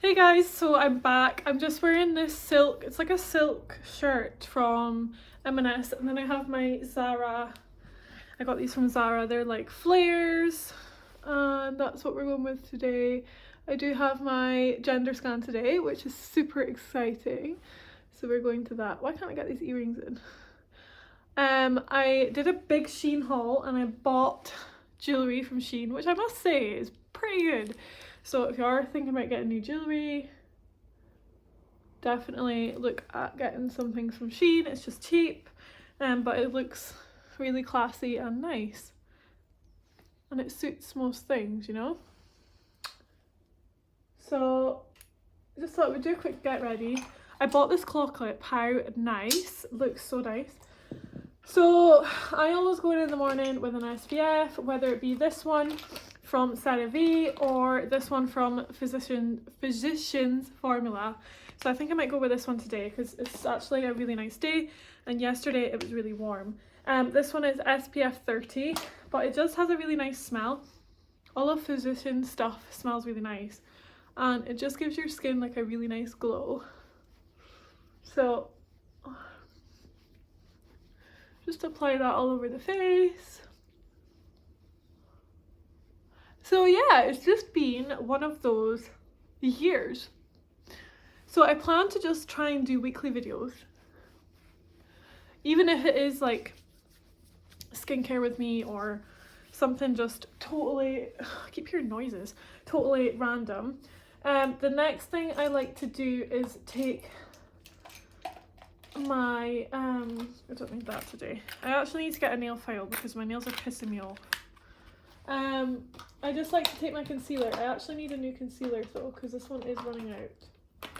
Hey guys, so I'm back. I'm just wearing this silk, it's like a silk shirt from M&S, and then I have my Zara. I got these from Zara. They're like flares, and that's what we're going with today. I do have my gender scan today, which is super exciting. So we're going to that. Why can't I get these earrings in? I did a big Shein haul and I bought jewellery from Shein, which I must say is pretty good. So if you are thinking about getting new jewellery, definitely look at getting some things from Shein. It's just cheap, but it looks really classy and nice. And it suits most things, you know? So I just thought we'd do a quick get ready. I bought this claw clip. How nice. It looks so nice. So I always go in the morning with an SPF, whether it be this one from seee or this one from Physicians Formula. So I think I might go with this one today because it's actually a really nice day, and yesterday it was really warm. This one is SPF 30, but it just has a really nice smell. All of Physicians stuff smells really nice, and it just gives your skin like a really nice glow. So just apply that all over the face. So yeah, it's just been one of those years. So I plan to just try and do weekly videos. Even if it is like skincare with me or something just totally, I keep hearing noises, totally random. The next thing I like to do is take my, I don't need that today. I actually need to get a nail file because my nails are pissing me off. I just like to take my concealer. I actually need a new concealer though because this one is running out.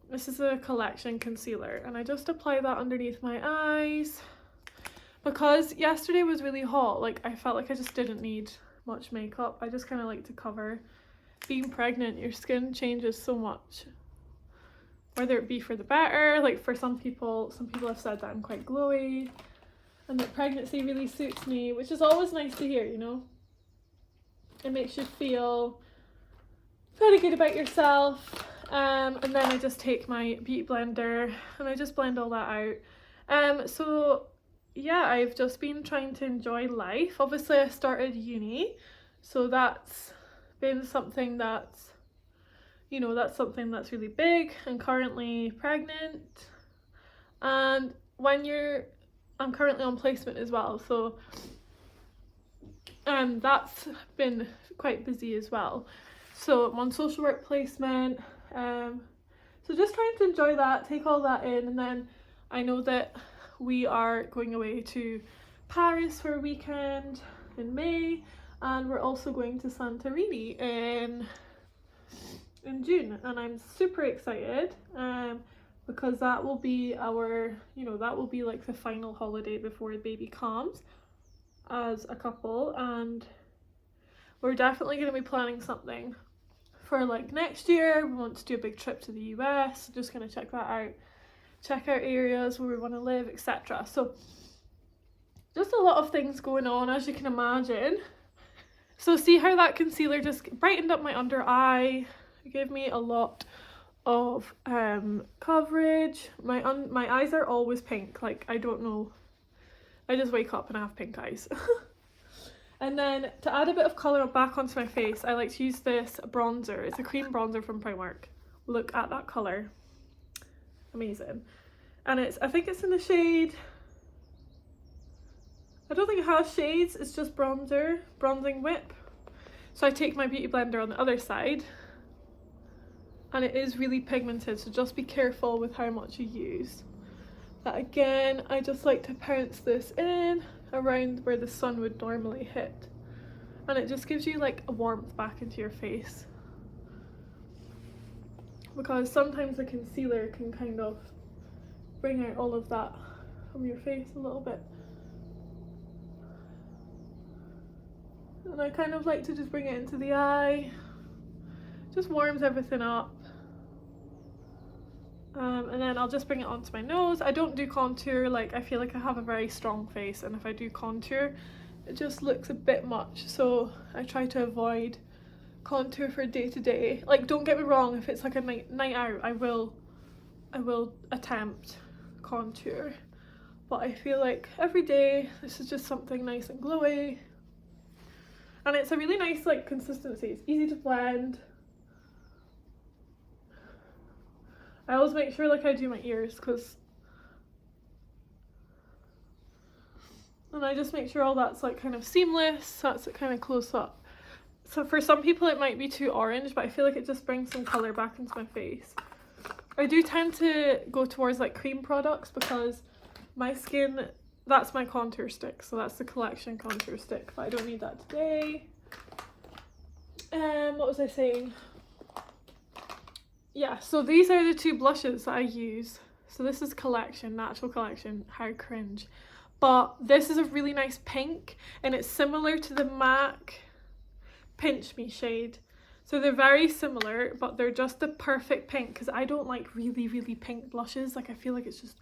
This is a collection concealer and I just apply that underneath my eyes because yesterday was really hot. Like I felt like I just didn't need much makeup. I just kind of like to cover. Being pregnant, your skin changes so much, whether it be for the better. Like for some people have said that I'm quite glowy and that pregnancy really suits me, which is always nice to hear, you know. It makes you feel very good about yourself. And then I just take my beauty blender and I just blend all that out. So yeah, I've just been trying to enjoy life. Obviously I started uni, so that's been something that's, you know, that's something that's really big. I'm currently pregnant, and I'm currently on placement as well, so that's been quite busy as well. So I'm on social work placement, so just trying to enjoy that, take all that in, and then I know that we are going away to Paris for a weekend in May, and we're also going to Santorini in June, and I'm super excited because that will be our, you know, that will be like the final holiday before the baby comes as a couple, and we're definitely going to be planning something for like next year. We want to do a big trip to the US, just going to check that out, check out areas where we want to live, etc. So just a lot of things going on, as you can imagine. So see how that concealer just brightened up my under eye. It gave me a lot of coverage. My eyes are always pink, like I don't know, I just wake up and I have pink eyes. And then to add a bit of colour back onto my face, I like to use this bronzer. It's a cream bronzer from Primark. Look at that colour, amazing. And I think it's in the shade, I don't think it has shades, it's just bronzing whip. So I take my beauty blender on the other side, and it is really pigmented, so just be careful with how much you use. But again, I just like to pounce this in around where the sun would normally hit, and it just gives you like a warmth back into your face, because sometimes the concealer can kind of bring out all of that from your face a little bit. And I kind of like to just bring it into the eye, just warms everything up. And then I'll just bring it onto my nose. I don't do contour, like I feel like I have a very strong face, and if I do contour it just looks a bit much, so I try to avoid contour for day to day. Like, don't get me wrong, if it's like a night out, I will attempt contour, but I feel like every day this is just something nice and glowy, and it's a really nice like consistency. It's easy to blend. I always make sure like I do my ears, and I just make sure all that's like kind of seamless, that's it kind of close up. So for some people it might be too orange, but I feel like it just brings some colour back into my face. I do tend to go towards like cream products because my skin, that's my contour stick, so that's the collection contour stick, but I don't need that today. What was I saying? Yeah, so these are the two blushes that I use. So this is collection, natural collection, how cringe. But this is a really nice pink, and it's similar to the MAC Pinch Me shade. So they're very similar, but they're just the perfect pink, because I don't like really, really pink blushes. Like, I feel like it's just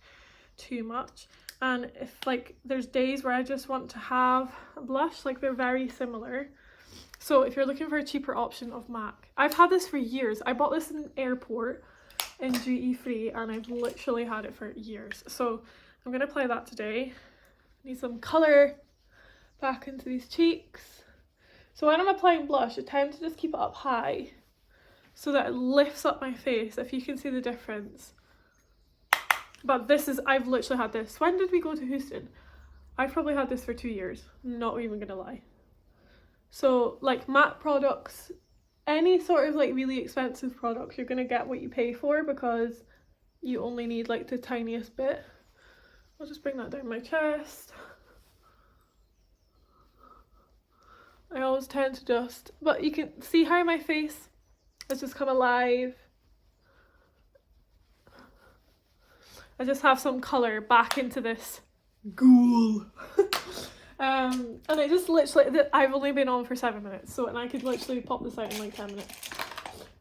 too much. And if like there's days where I just want to have a blush, like they're very similar. So if you're looking for a cheaper option of MAC, I've had this for years. I bought this in an airport in duty free, and I've literally had it for years. So I'm going to apply that today. Need some colour back into these cheeks. So when I'm applying blush, I tend to just keep it up high so that it lifts up my face, if you can see the difference. But this is, I've literally had this. When did we go to Houston? I've probably had this for 2 years, not even gonna lie. So like MAC products, any sort of like really expensive products, you're gonna get what you pay for because you only need like the tiniest bit. I'll just bring that down my chest. I always tend to just, but you can see how my face has just come alive. I just have some colour back into this ghoul. And I just literally, I've only been on for 7 minutes, so, and I could literally pop this out in like 10 minutes.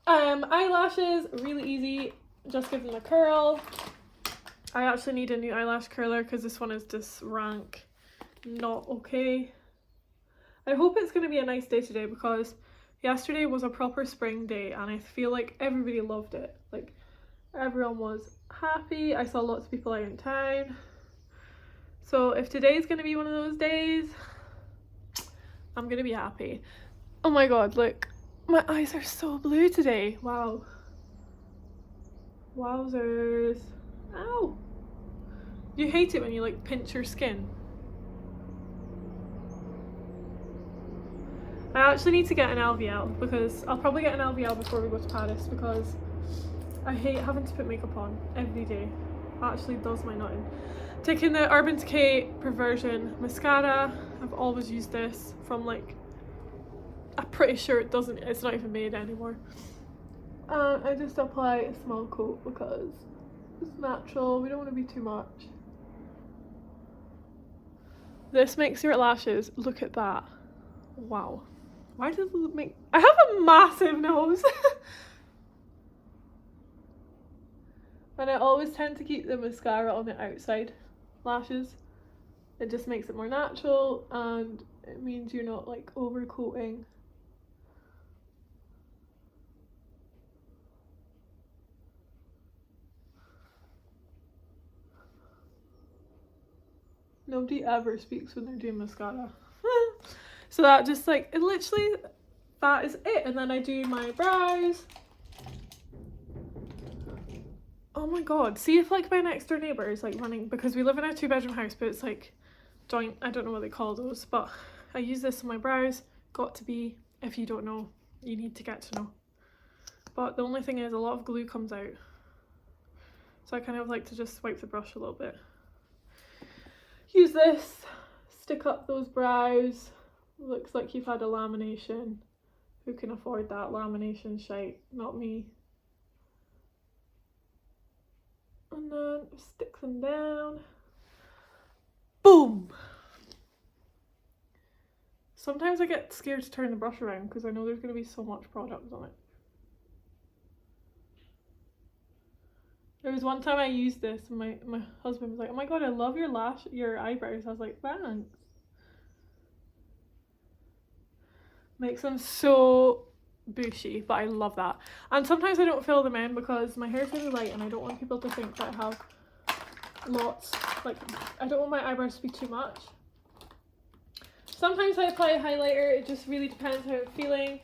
Eyelashes, really easy, just give them a curl. I actually need a new eyelash curler because this one is just rank, not okay. I hope it's going to be a nice day today because yesterday was a proper spring day and I feel like everybody loved it. Like, everyone was happy. I saw lots of people out in town. So if today's going to be one of those days, I'm going to be happy. Oh my god, look. My eyes are so blue today. Wow. Wowzers. Ow. You hate it when you like pinch your skin. I actually need to get an LVL because I'll probably get an LVL before we go to Paris because I hate having to put makeup on every day. It actually does my nut in. Taking the Urban Decay Perversion mascara. I've always used this from like, I'm pretty sure it's not even made anymore. I just apply a small coat because it's natural, we don't want to be too much. This makes your lashes, look at that. Wow. Why does it make, I have a massive nose. And I always tend to keep the mascara on the outside lashes. It just makes it more natural and it means you're not like overcoating. Nobody ever speaks when they're doing mascara. So that just like, it literally, that is it. And then I do my brows. Oh my god, see if like my next door neighbour is like running, because we live in a 2-bedroom house, but it's like joint, I don't know what they call those, but I use this on my brows. Got to be, if you don't know, you need to get to know. But the only thing is a lot of glue comes out. So I kind of like to just swipe the brush a little bit. Use this, stick up those brows. Looks like you've had a lamination. Who can afford that lamination shite? Not me. And then stick them down. Boom! Sometimes I get scared to turn the brush around because I know there's going to be so much product on it. There was one time I used this and my husband was like, oh my god, I love your eyebrows. I was like, thanks. Makes them so bushy, but I love that. And sometimes I don't fill them in because my hair is really light and I don't want people to think that I have lots, like I don't want my eyebrows to be too much. Sometimes I apply a highlighter, it just really depends how I'm feeling.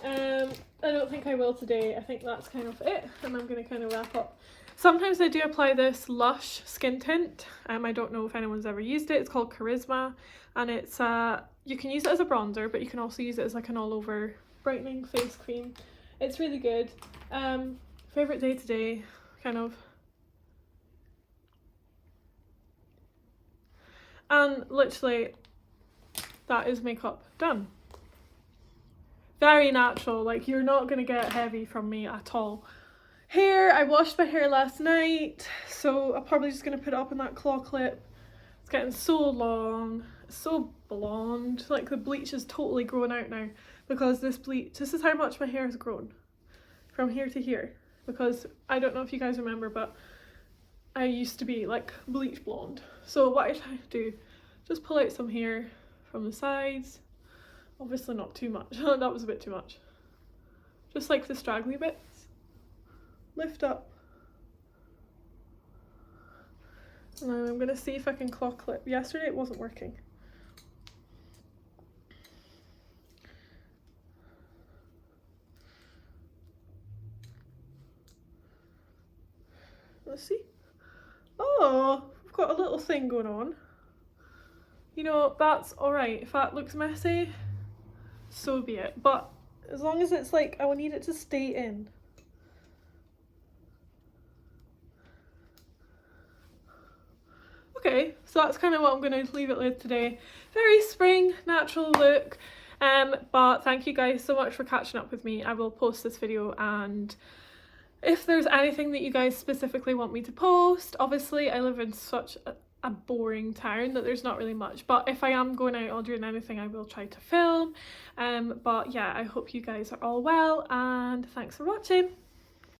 I don't think I will today. I think that's kind of it, and I'm going to kind of wrap up. Sometimes I do apply this Lush skin tint. I don't know if anyone's ever used it. It's called Charisma, and it's you can use it as a bronzer, but you can also use it as like an all over brightening face cream. It's really good. Favorite day today, kind of. And literally, that is makeup done. Very natural, like you're not gonna get heavy from me at all. Hair, I washed my hair last night, so I'm probably just gonna put it up in that claw clip. It's getting so long, so blonde, like the bleach is totally grown out now because this is how much my hair has grown from here to here, because I don't know if you guys remember, but I used to be like bleach blonde. So what I try to do, just pull out some hair from the sides. Obviously not too much. That was a bit too much. Just like the straggly bits. Lift up. And then I'm going to see if I can claw clip. Yesterday it wasn't working. Let's see. Oh, we've got a little thing going on. You know, that's alright. If that looks messy, so be it. But as long as it's like, I will need it to stay in. Okay, so that's kind of what I'm going to leave it with today. Very spring, natural look. But thank you guys so much for catching up with me. I will post this video, and if there's anything that you guys specifically want me to post, obviously I live in such a boring town that there's not really much, but if I am going out or doing anything I will try to film. But yeah, I hope you guys are all well, and thanks for watching.